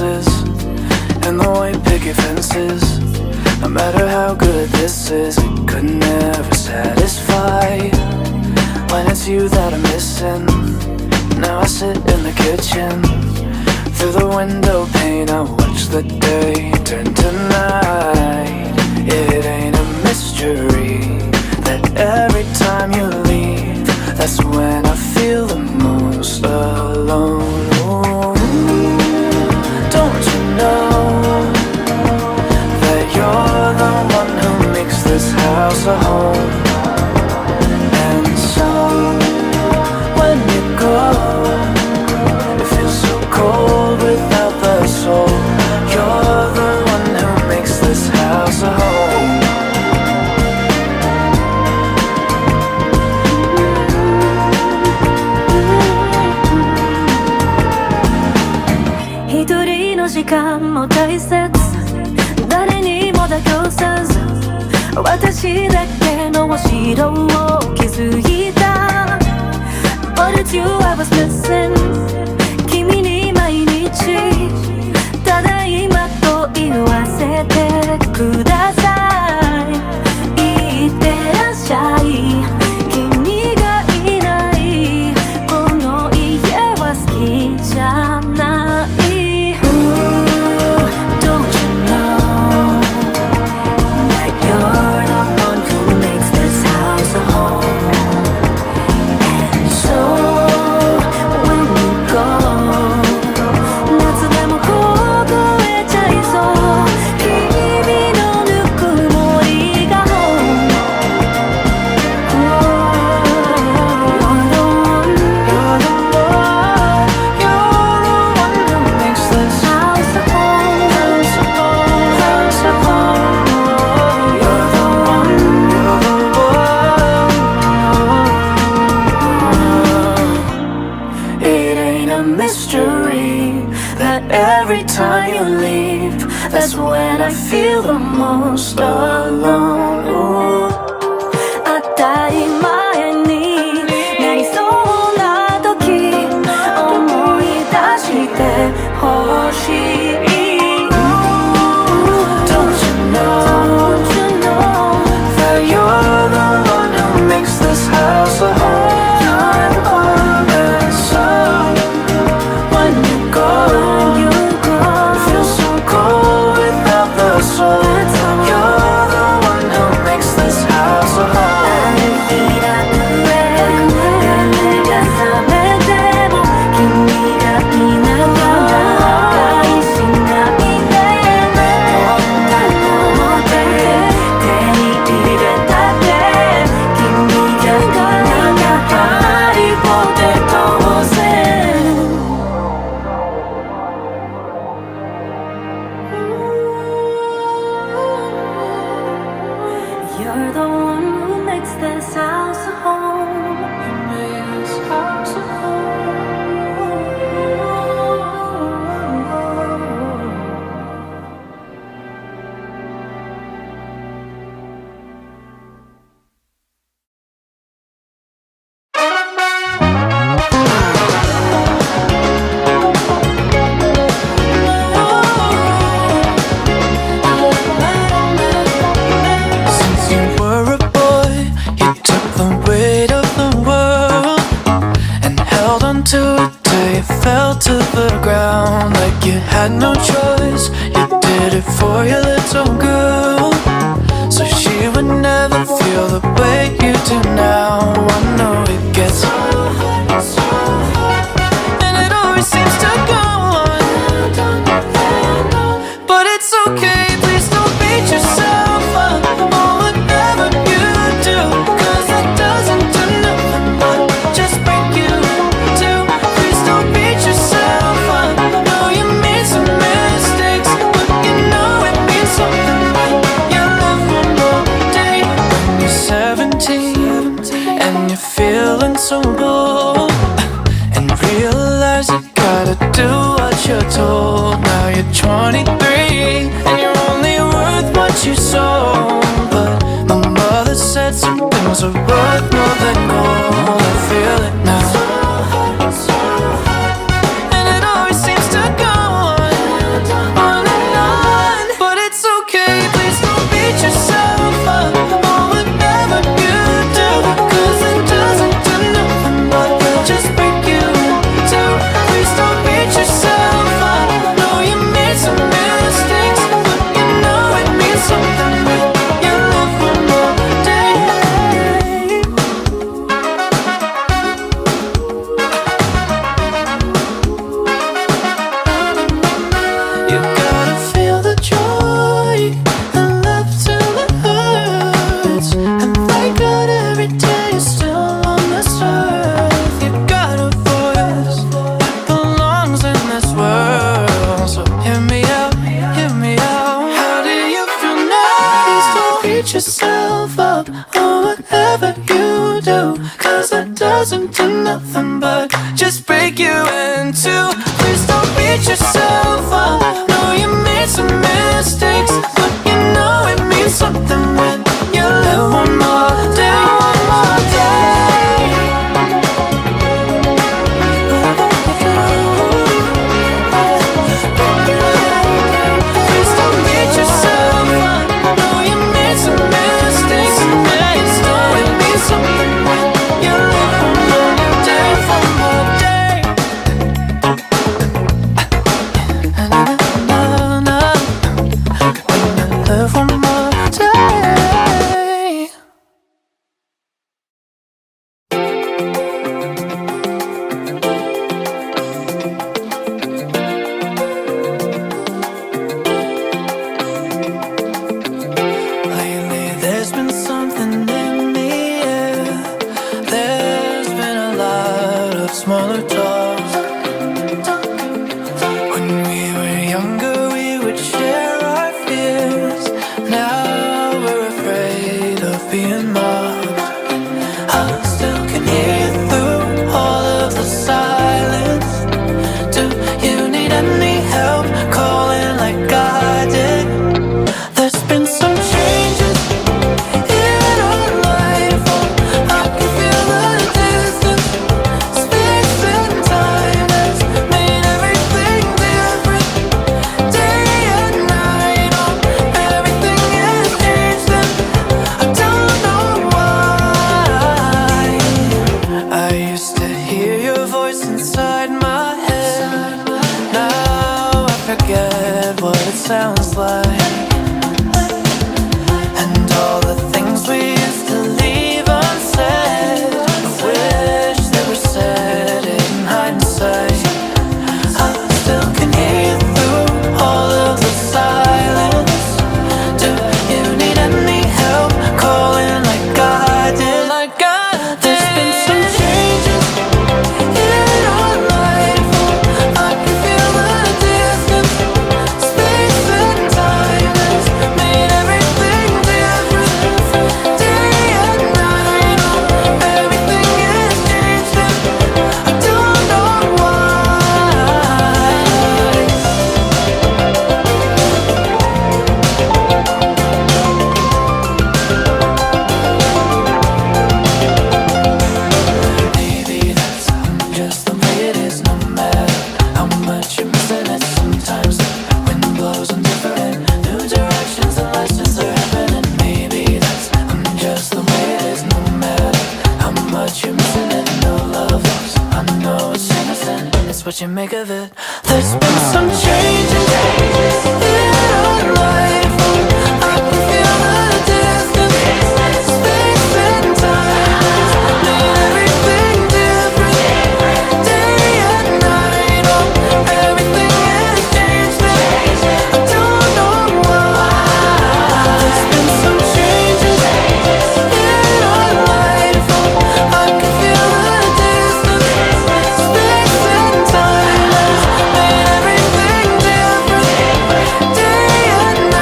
dances and the white picket fences. No matter how good this is, it could never satisfy. When it's you that I'm missing, now I sit in the kitchen. Through the window pane I watch the day turn to night. It ain't a mystery that every time you leave, that's when I feel the most alone. Ooh, don't you know that you're the one who makes this house a home? And so when you go, it feels so cold without the soul. You're the one who makes this house a home.一人の時間も大切、誰にも妥協せず、私だけのお城を築いた。But it's you I was missing。 君に毎日ただいまと言わせてください。いってらっしゃい。君がいないこの家は好きじゃない。Every time you leave, that's when I feel the most alone. Ooh. 当たり前になりそうな時、思い出してほしい。Don't you know that you're the one who makes this house a home? And so when you go, you're the one who makes this house a home. 23 and you're only worth what you sold. But my mother said some things are worth more than gold. I feel it now, and it always seems to go on. do, 'cause that doesn't do nothing but just break you in two. Please don't beat yourself up. Know you made some mistakes, but you know it means something when you live one more day, one more day. Please don't beat yourself up. Know you made some mistakes, and still it means something when you live one more day, one more day. Live one more day. Lately there's been something in the air. There's been a lot of smaller talks. When we were younger we would share our fears. Now we're afraid of being mocked. I still can hear through all of the silence. Do you need any help calling like I did? There's been some changes in our life. Oh, I can feel the distance. Space and time has made everything different. Day and night, oh, everything has changed and I don't know why. I used to hear your voice inside my head. Now I forget what it sounds like. And all the things we used to leave unsaid, I wish they were said in hindsight. I still can hear through all of the silence. Do you need any help calling like I did? Like I did. There's been some changes in our life. Oh, I can feel the distance. Space and time has made everything different. Day and night, oh, everything has changed and I don't know why. Maybe that's just the way it is, no matter how much you're missing it. Sometimes the wind blows in different new directions and lessons are happening. Maybe that's just the way it is, no matter how much you're missing it. No love lost, I know it's innocent, it's what you make of it. There's been some changes in our life. Oh, I can feel the distance. Space and time has made everything different. Day and night, oh, everything has changed and I don't know why. There's been some changes in our life. Oh, I can feel the distance. Space and time has made everything different. Day and night.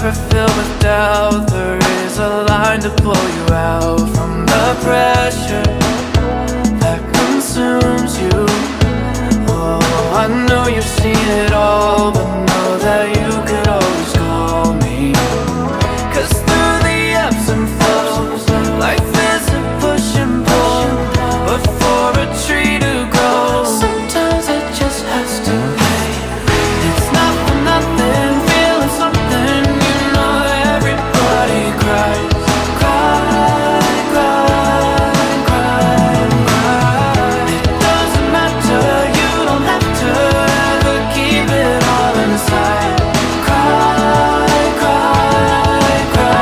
ever filled with doubt, there is a line to pull you out from the pressure that consumes you. Oh, I know you've seen it all, but know that you could always call me. 'Cause through the ebbs and flows, life is a push and pull. But for a tree to grow, sometimes it just has to pay. It's not for nothing, feeling something, you know everybody cries. Cry, cry, cry, cry. It doesn't matter, you don't have to ever keep it all inside. Cry, cry, cry.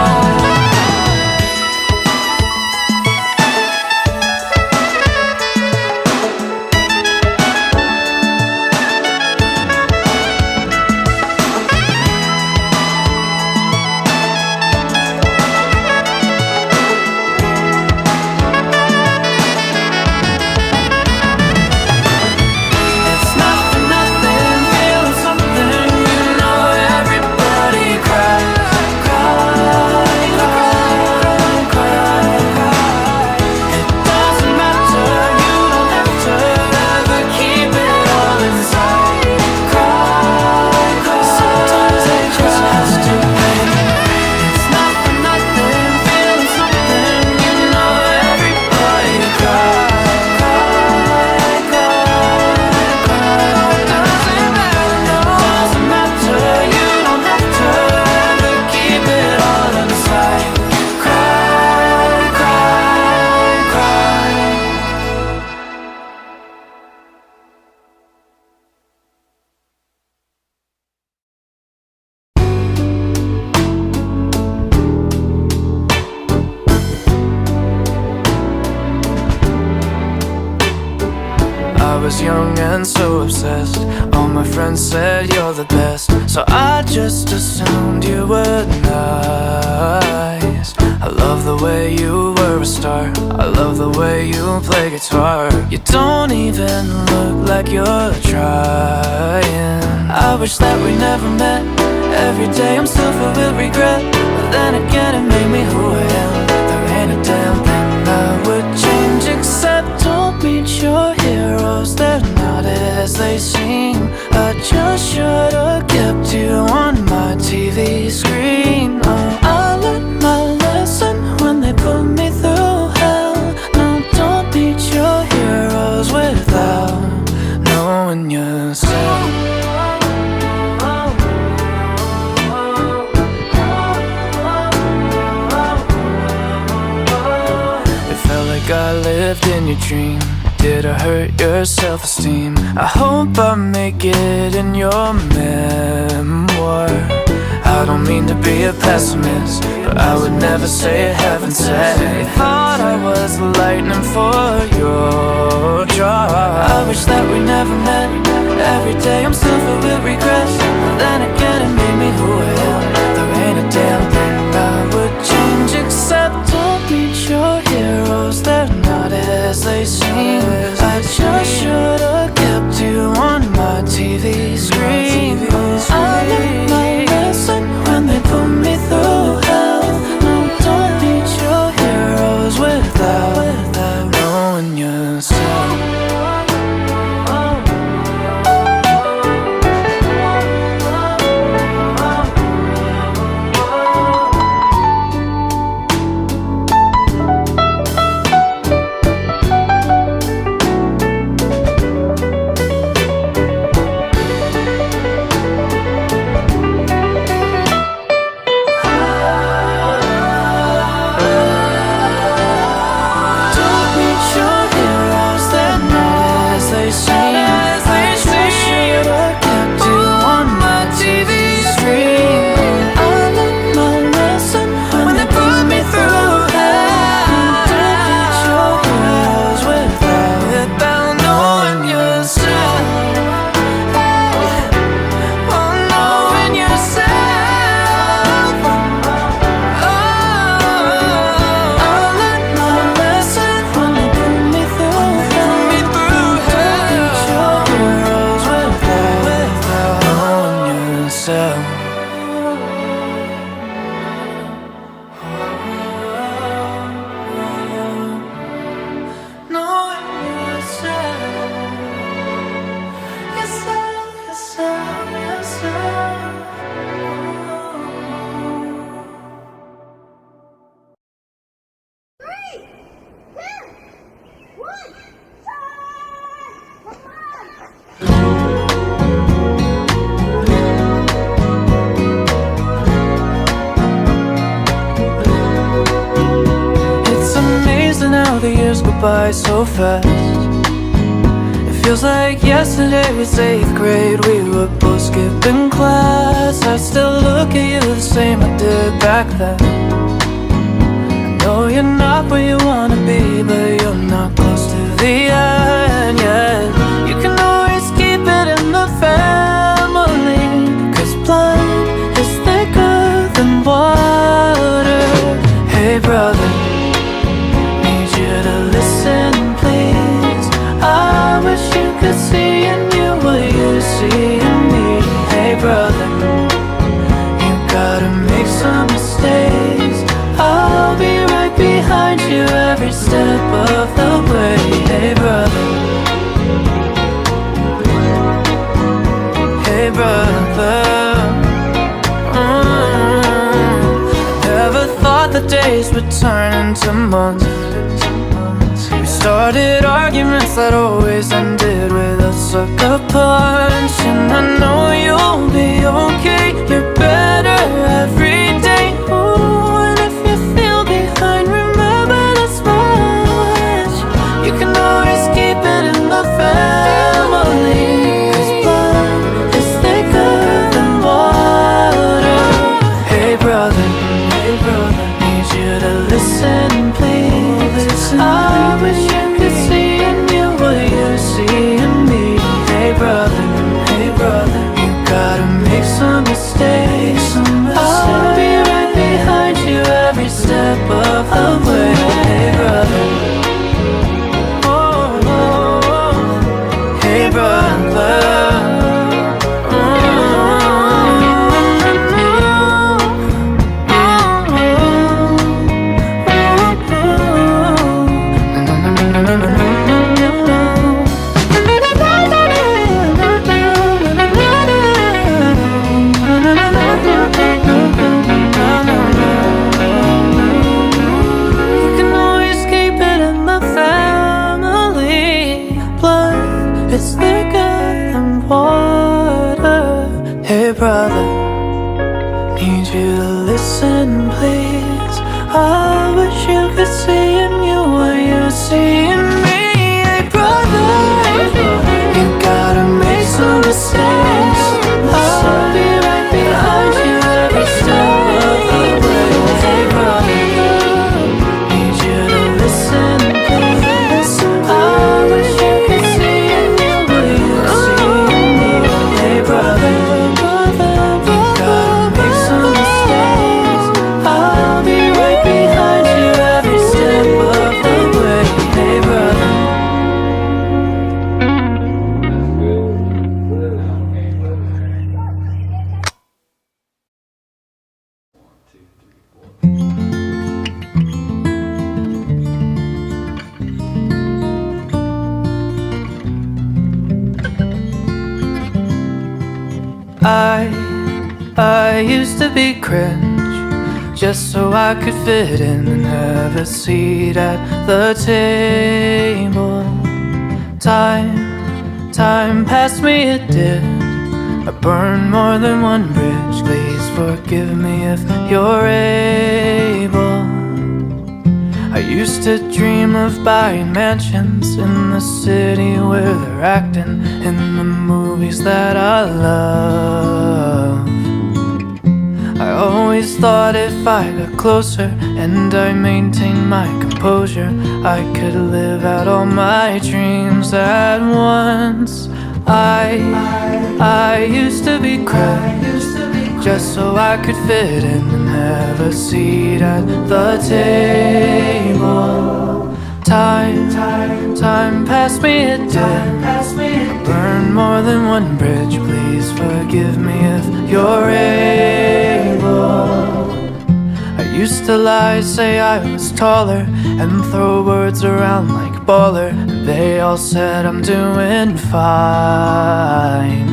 It's not for nothing, feeling something, you know everybody cries. Cry, cry, cry, cry. It doesn't matter, you don't have to ever keep it all inside. Cry, cry. Sometimes it just has to pay. It's not for nothing, feeling something, you know everybody cries. Cry, cry, cry. Doesn't matter, you don't have to ever keep it all inside. Cry, cry, cry. I was young and so obsessed. All my friends said you're the best, so I just assumed you were nice. I love the way you were a star, I love the way you play guitar. You don't even look like you're trying. I wish that we never met. Every day I'm still filled with regret, but then again it made me who I am. There ain't a damn thing I would change, except don't meet your heroes, they're not as they seem. I just should've kept you on my TV screen. Oh, I learned my lesson when they put me through hell. No, don't meet your heroes without knowing yourself. It felt like I lived in your dream. Did I hurt your self-esteem? I hope I make it in your memoir. I don't mean to be a pessimist, but I would never say heaven sent. You thought I was the lightning for your drive. I wish that we never met. Every day I'm still filled with regrets, but then again it made me who I am. There ain't a damn thing I would change, except don't meet your heroes, they're not as they seem. I just should've kept you on my TV screen. I learned my lesson when they put me through hell. No, don't meet your heroes without knowing yourself. years go by so fast. It feels like yesterday was 8th grade. We were both skipping class. I still look at you the same I did back then. I know you're not where you wanna be, but you're not close to the end yet. You can always keep it in the family, 'cause blood is thicker than water. Hey brother, need you to listen please. I wish you could see in you what you see in me. Hey brother, you gotta make some mistakes. I'll be right behind you every step of the way. Hey brother, hey brother. Never thought the days would turn into months. We started arguments that always ended with a sucker punch. And I know you'll be okay, you're better every day. Ooh, and if you feel behind, remember this much: you can always keep it in the family, 'cause blood is thicker than water. Hey brother, need you to listen please. I wish you could see in you what you see in me. Hey brother, you gotta make some mistakes. I'll be right behind you every step of the way. Hey brother, oh, oh, oh. Hey brother. It's thicker than water. Hey brother, need you to listen please. I wish you could see in you what you see in me. Hey brother, you gotta make some mistakes. I'll be right behind you every step of the way. Hey brother, need you to listen please. I wish you could see brother, you gotta make some mistakes. I'll be right behind you every step of the way. Hey brother. I used to be cringe, just so I could fit in and have a seat at the table. Time passed me, it did. I burned more than one bridge. Please forgive me if you're able. I used to dream of buying mansions in the city where they're acting in the movies that I love. I always thought if I got closer and I maintained my composure, I could live out all my dreams at once. I used to be cracked, just so I could fit in and have a seat at the table. Time passed me, it did. I burned more than one bridge. Please forgive me if you're able. I used to lie, say I was taller, and throw words around like baller. They all said I'm doing fine.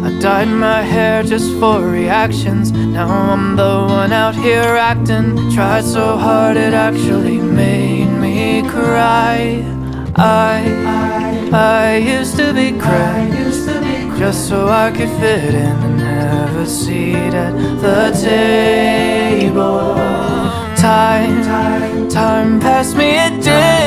I dyed my hair just for reactions. Now I'm the one out here acting. Tried so hard it actually made me cry. I used to be cracked, just so I could fit in and have a seat at the table. Time passed me, it did.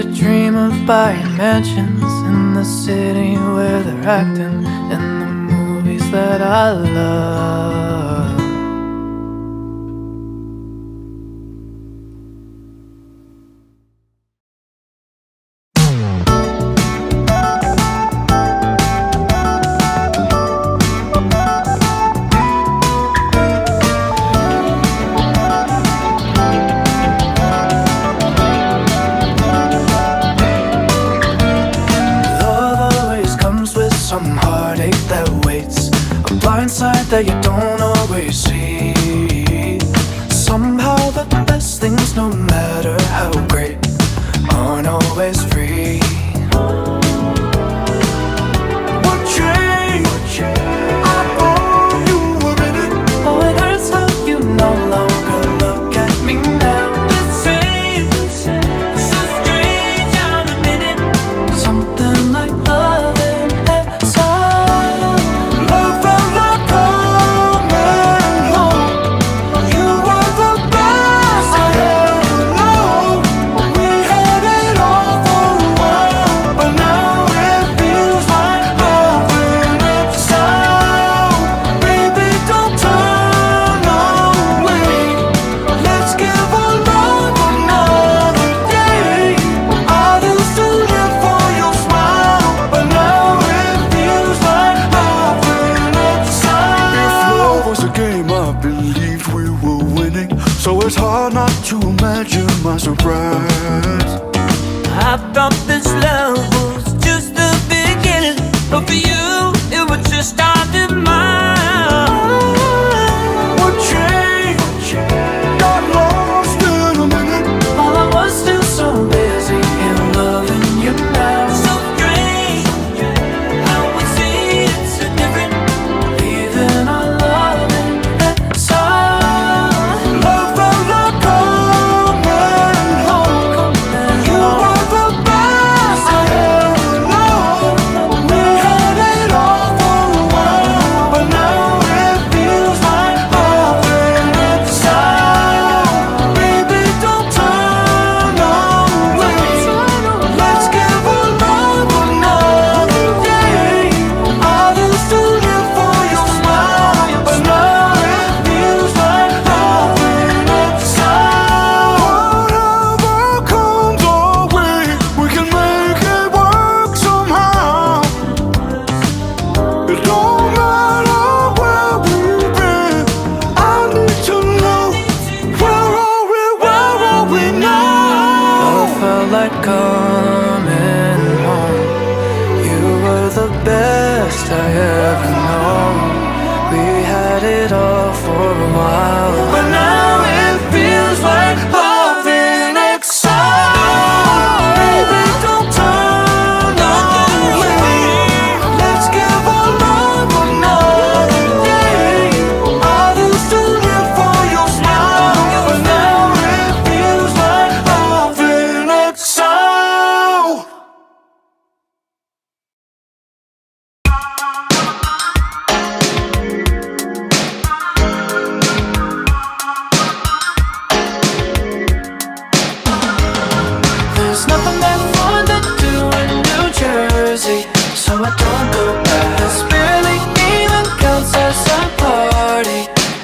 to dream of buying mansions in the city where they're acting in the movies that I love. Some heartache that waits, a blind side that you don't always see. Somehow the best things, no matter how great, aren't always free. What changed? I thought you were in it. Oh, it hurts how you no longer look at me now. The same, so strange, I'm admitting. Something like love. So it's hard not to imagine my surprise. I thought this love was just the beginning, but for you, it was just our demise. What changed? Got lost in a minute. While I was still so busy in loving you now. So strange, how we see it so different. Leaving our love in exile. Coming home, you were the best I ever known. We had it all for a while, but now it feels like love in exile. Baby, don't turn away. Let's give our love another day. I used to live for your smile, but now it feels like love in exile. There's nothing that fun to do in New Jersey, so I don't go back. This barely even counts as a party,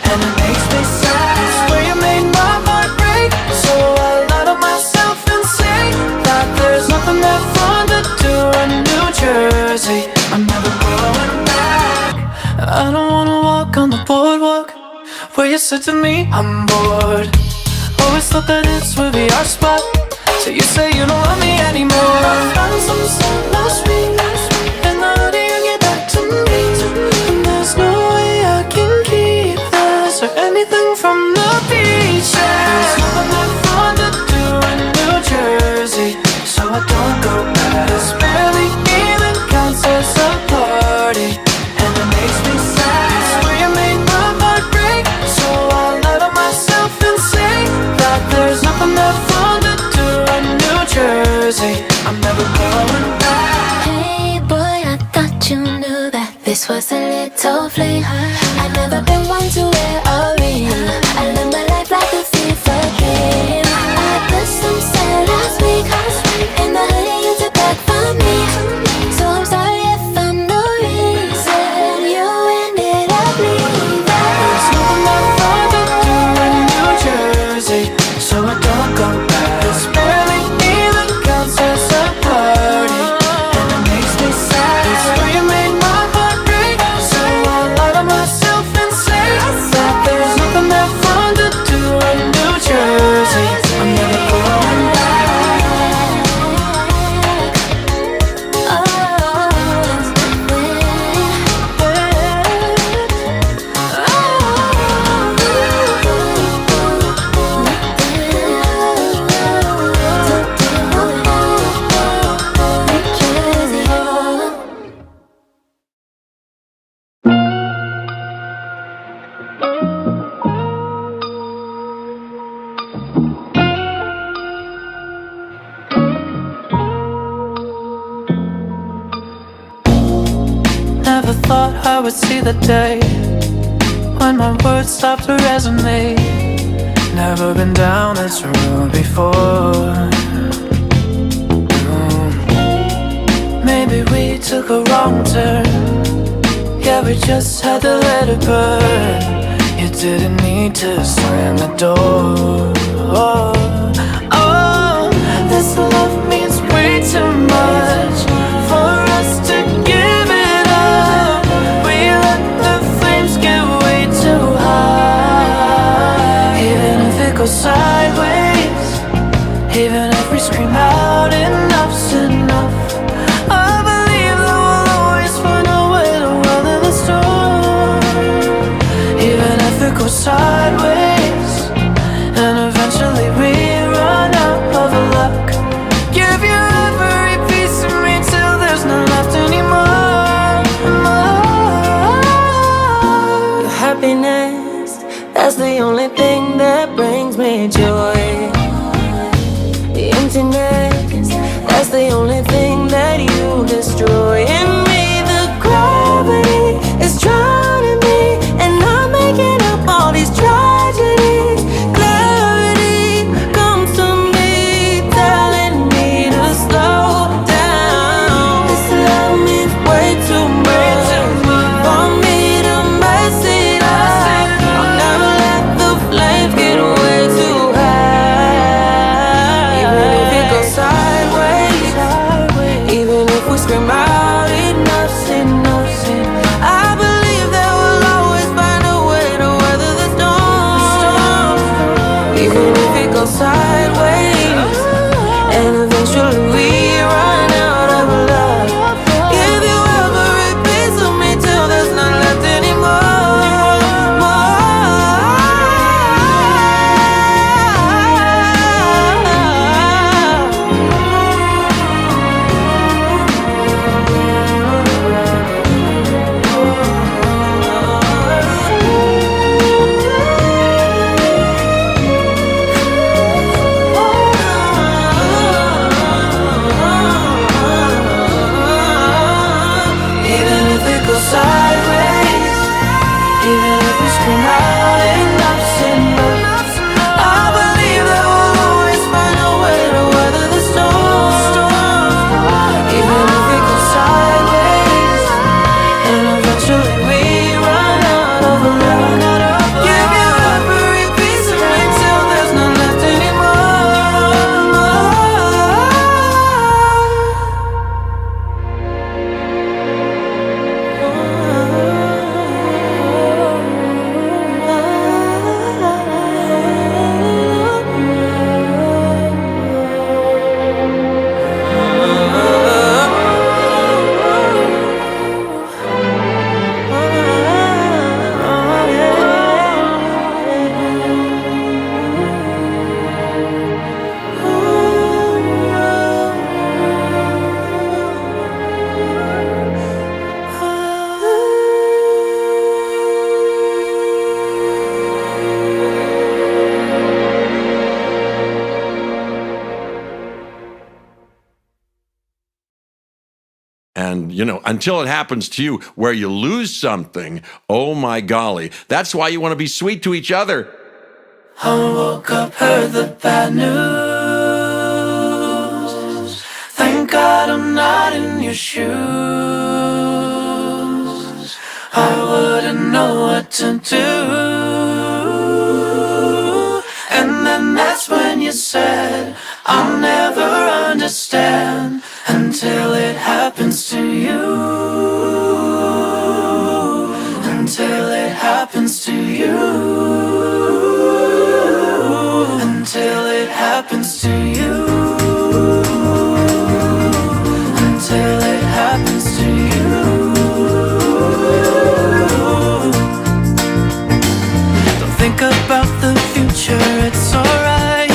and it makes me sad. It's where you made my heart break, so I lie to myself and say that there's nothing that fun to do in New Jersey. I'm never going back. I don't wanna walk on the boardwalk where you said to me, I'm bored. Always thought that this would be our spot, so you say you don't love me anymore. I found some sun last week, and how do you get back to me? And there's no way I can keep this or anything from the beach. There's nothing that fun to do in New Jersey, so I don't go back. This barely even counts as a party, and it makes me sad. It's where you made my heart break, so I lie to myself and say that there's nothing that fun to do in New Jersey. I'm never going back. Hey boy, I thought you knew that this was a little fling. I've never been one to wear a ring. I live my life like a FIFA game. I put some sad last week, and would see the day when my words stopped to resonate. Never been down this road before. Maybe we took a wrong turn. Yeah, we just had to let it burn. You didn't need to slam the door. Oh, this love means way too much for us to give it up. We let the flames get way too high. Even if it goes sideways, even if we scream out enough's enough, I believe that we'll always find a way to weather the storm. Even if it goes sideways, and eventually we run out of luck, give you every piece of me till there's none left anymore. Happiness, that's the only thing that brings me joy. The emptiness, that's the only thing that you destroy. In me, the gravity is drowning me, and I'm making up all these tragedies. Clarity comes to me, telling me to slow down. This love means way too much for me to mess it up. I'll never let the flames get way too high. Even if it goes sideways, even if we scream out enough's enough, I believe that we'll always find a way to weather the storm. Even if it goes sideways, and eventually we run out of love, give you every piece of me till there's none left Even if it goes sideways, even if we scream out enough's enough, I believe that we'll always find a way to weather the storm. Even if it goes sideways, and eventually we run out of love, give you every piece of me till there's none left And, until it happens to you where you lose something, oh my golly, that's why you want to be sweet to each other. I woke up, heard the bad news. Thank God I'm not in your shoes. I wouldn't know what to do. And then that's when you said, I'll never understand until it happens to you. Until it happens to you. Until it happens to you. Until it happens to you. Don't think about the future, it's alright.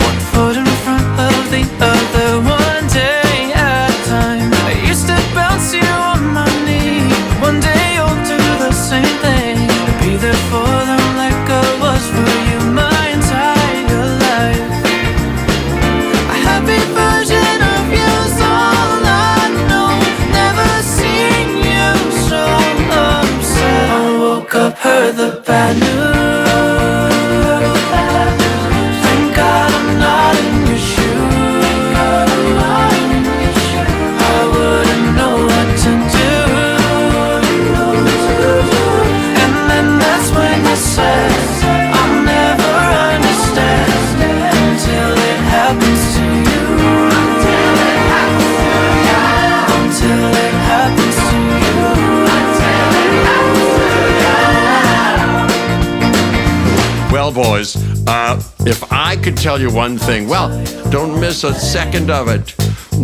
One foot in front of the other, one day at a time. I used to bounce you on my knee. One day you'll do the same thing. Be there for them like I was for you my entire life. Well, boys, if I could tell you one thing, well, don't miss a second of it.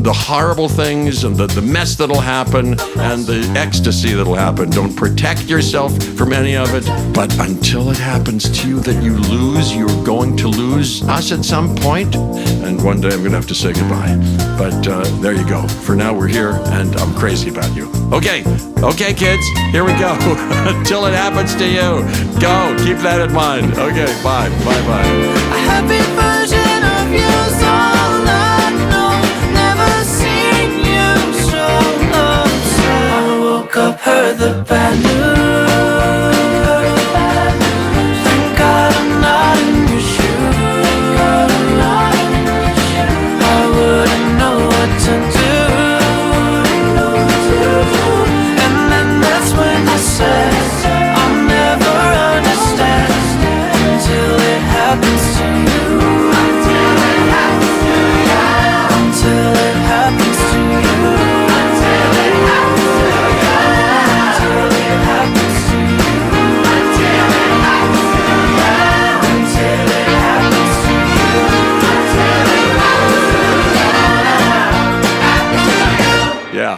The horrible things and the mess that'll happen and the ecstasy that'll happen. Don't protect yourself from any of it. But until it happens to you that you lose, you're going to lose us at some point. And one day I'm going to have to say goodbye. But there you go. For now, we're here and I'm crazy about you. Okay, kids, here we go. Until it happens to you, go. Keep that in mind. Okay, bye. Bye. A happy version of you's all I know. Never seen you so upset. I woke up, heard the bad news. Thank God I'm not in your shoes. I wouldn't know what to do. And then that's when I said I'll never understand until it happens to you. Until it happens to you. Until it happens to you. Until it happens to you. Until it happens to you. Until it happens to you. Until it happens to you. Until it happens to you. Yeah.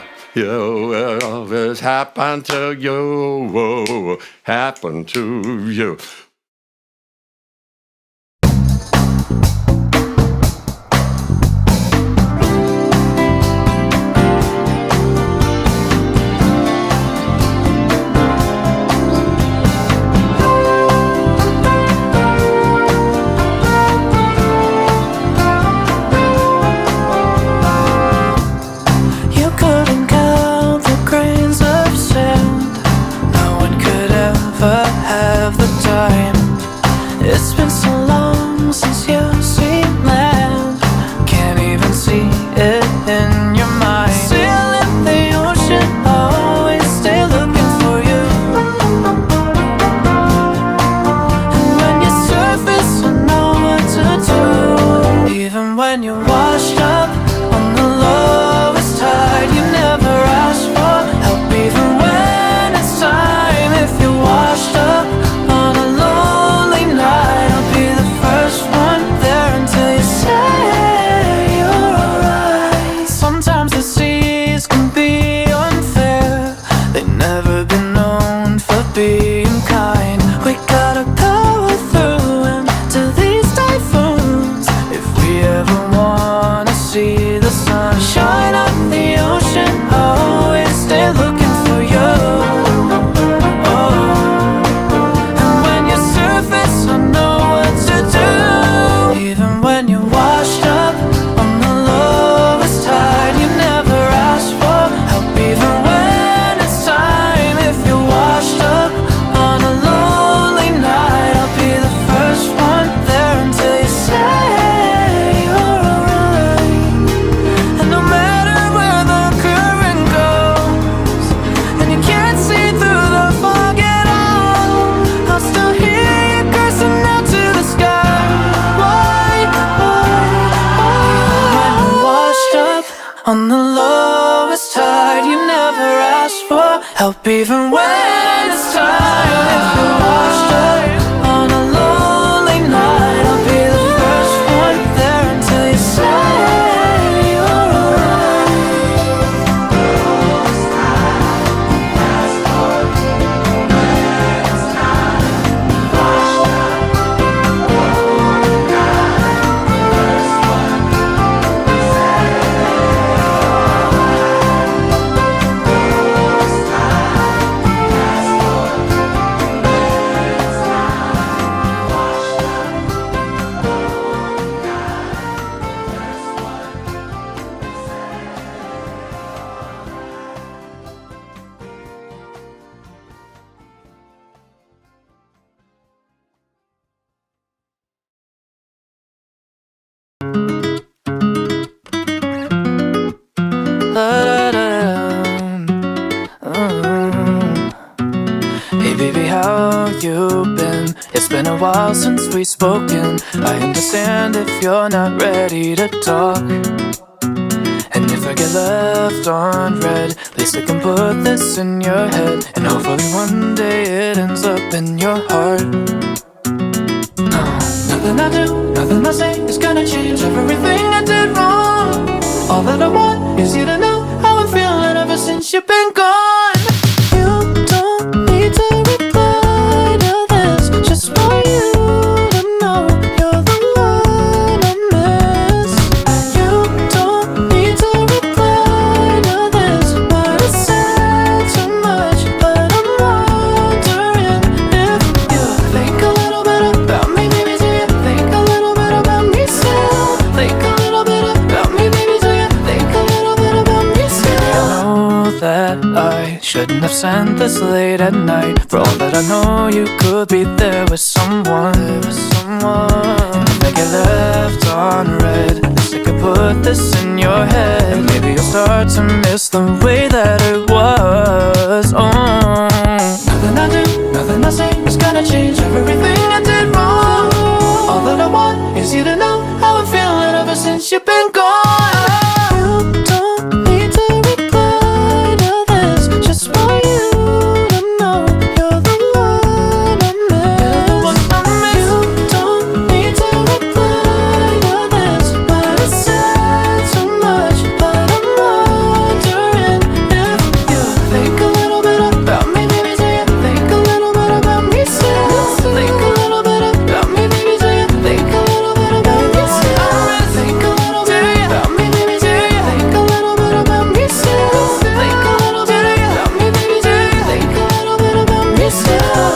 This happened to you. Happened to you. You couldn't count the grains of sand. No one could ever have the time. It's been so long since you've seen land. Can't even see it in your mind. Still in the ocean, always stay looking for you. And when you surface, I know what to do. Even when you're washed up on the lowest tide, you never ask for help. Even when it's time, if you're washed up on a lonely night, I'll be the first one there until you say you're alright. Sometimes the seas can be unfair. They've never been known for being kind. We gotta power through into these typhoons if we ever wanna see the sun shine up the ocean. Always stay looking for you. And when you surface, I know what to do. Even when you're washed up on the lowest tide, you never ask for help. Even when it's time, if you're washed up on a lonely night, I'll be the first one there until you say you're alright. And no matter where the current goes, and you can't see through the fog at all, I'll still hear you cursing out to the sky. Why? When you're washed up on the lowest tide, you never ask for help. Even when it's time, if you're washed up on a lonely night, I'll be the first one there until you say you're alright. Hey baby, how you been? It's been a while since we've spoken. I understand if you're not ready to talk. And if I get left on red, at least I can put this in your head. And hopefully one day it ends up in your heart. Shouldn't have sent this late at night. For all that I know, you could be there with someone. And if I get left on red, at least I could put this in your head. And maybe you'll start to miss the way that it was. Oh, nothing I do, nothing I say is gonna change everything I did wrong. All that I want is you to know how I'm feeling ever since you've been gone. You don't need to reply to this, just want you to know you're the one I miss. You don't need to reply to this, but I said so much. But I'm wondering if you think a little bit about me, baby. Do you think a little bit about me still? Think a little bit about me, baby. Do you think a little bit about me still? Think a little bit about me, baby. Do you think a little bit about me still? Think a little bit about me, baby. Do you think a little bit about me still?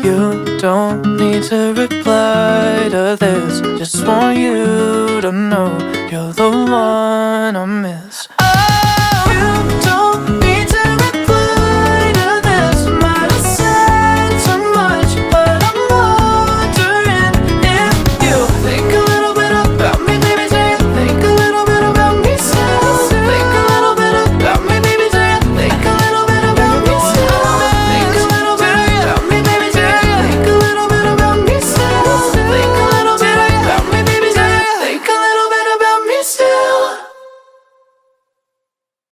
You don't need to reply to this, just want you to know you're the one I miss.